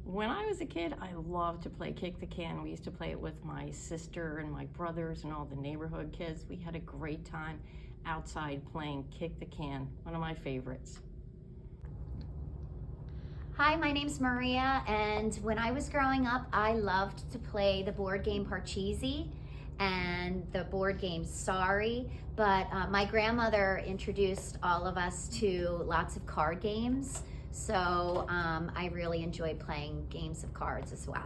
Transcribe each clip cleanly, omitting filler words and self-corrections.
When I was a kid, I loved to play kick the can. We used to play it with my sister and my brothers and all the neighborhood kids. We had a great time outside playing kick the can, one of my favorites. Hi, my name's Maria, and when I was growing up, I loved to play the board game Parcheesi and the board game Sorry, but my grandmother introduced all of us to lots of card games, so I really enjoy playing games of cards as well.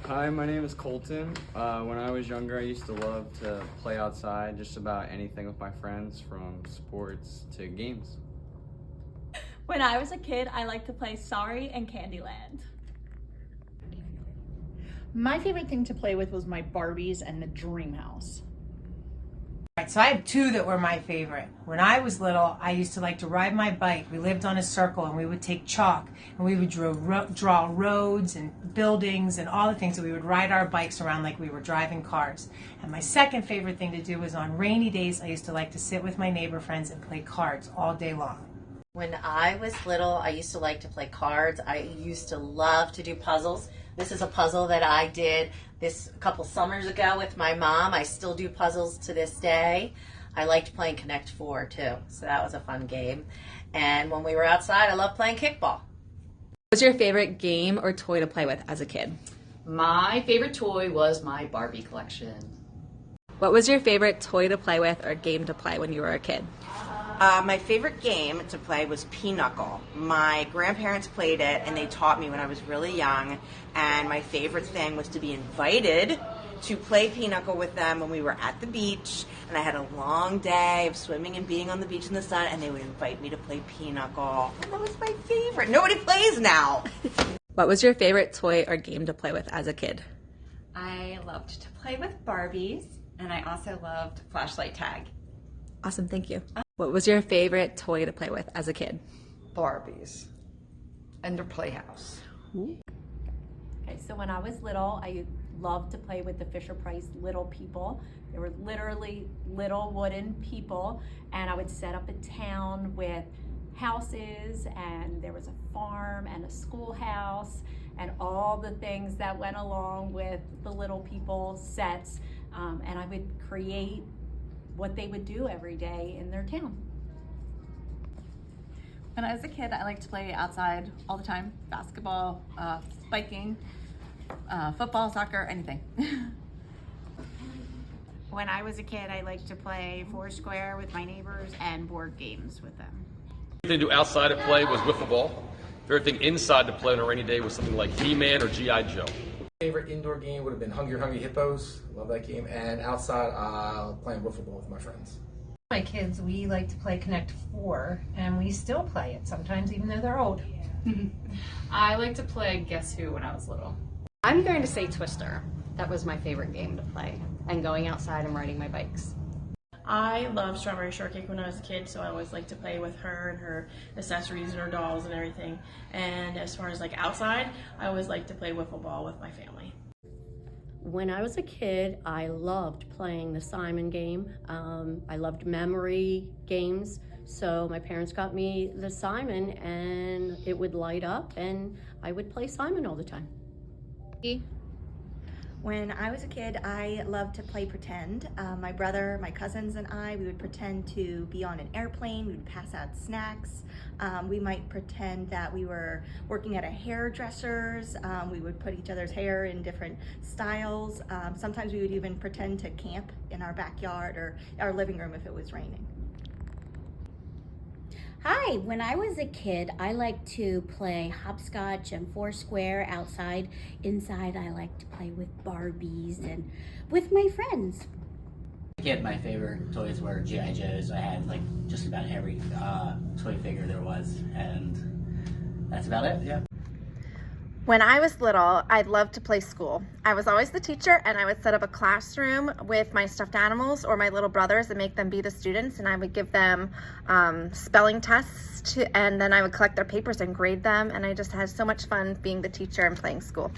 Hi, my name is Colton. When I was younger, I used to love to play outside, just about anything with my friends, from sports to games. When I was a kid, I liked to play Sorry and Candyland. My favorite thing to play with was my Barbies and the Dream House. Right, so I had two that were my favorite. When I was little, I used to like to ride my bike. We lived on a circle, and we would take chalk and we would draw roads and buildings and all the things, that we would ride our bikes around like we were driving cars. And my second favorite thing to do was on rainy days, I used to like to sit with my neighbor friends and play cards all day long. When I was little, I used to like to play cards. I used to love to do puzzles. This is a puzzle that I did a couple summers ago with my mom. I still do puzzles to this day. I liked playing Connect 4 too, so that was a fun game. And when we were outside, I loved playing kickball. What was your favorite game or toy to play with as a kid? My favorite toy was my Barbie collection. What was your favorite toy to play with or game to play when you were a kid? My favorite game to play was Pinochle. My grandparents played it, and they taught me when I was really young, and my favorite thing was to be invited to play Pinochle with them when we were at the beach, and I had a long day of swimming and being on the beach in the sun, and they would invite me to play Pinochle, and that was my favorite. Nobody plays now. What was your favorite toy or game to play with as a kid? I loved to play with Barbies, and I also loved flashlight tag. Awesome, thank you. What was your favorite toy to play with as a kid? Barbies and their playhouse. Okay, so when I was little, I loved to play with the Fisher-Price Little People. They were literally little wooden people, and I would set up a town with houses, and there was a farm and a schoolhouse and all the things that went along with the Little People sets, and I would create what they would do every day in their town. When I was a kid, I liked to play outside all the time. Basketball, biking, football, soccer, anything. When I was a kid, I liked to play Foursquare with my neighbors and board games with them. Everything to do outside of play was wiffle ball. Everything inside to play on a rainy day was something like He-Man or G.I. Joe. Favorite indoor game would have been Hungry Hippos. Love that game. And outside, playing wiffle ball with my friends. My kids, we like to play Connect 4, and we still play it sometimes, even though they're old. I like to play Guess Who when I was little. I'm going to say Twister. That was my favorite game to play, and going outside and riding my bikes. I loved Strawberry Shortcake when I was a kid, so I always liked to play with her and her accessories and her dolls and everything. And as far as like outside, I always liked to play wiffle ball with my family. When I was a kid, I loved playing the Simon game. I loved memory games, so my parents got me the Simon, and it would light up, and I would play Simon all the time. When I was a kid, I loved to play pretend. My brother, my cousins, and I, we would pretend to be on an airplane. We would pass out snacks. We might pretend that we were working at a hairdresser's. We would put each other's hair in different styles. Sometimes we would even pretend to camp in our backyard or our living room if it was raining. Hi, when I was a kid, I liked to play hopscotch and Foursquare outside. Inside, I liked to play with Barbies and with my friends. As a kid, my favorite toys were G.I. Joes. I had like just about every toy figure there was, and that's about it, yeah. When I was little, I loved to play school. I was always the teacher, and I would set up a classroom with my stuffed animals or my little brothers and make them be the students, and I would give them spelling tests, and then I would collect their papers and grade them, and I just had so much fun being the teacher and playing school.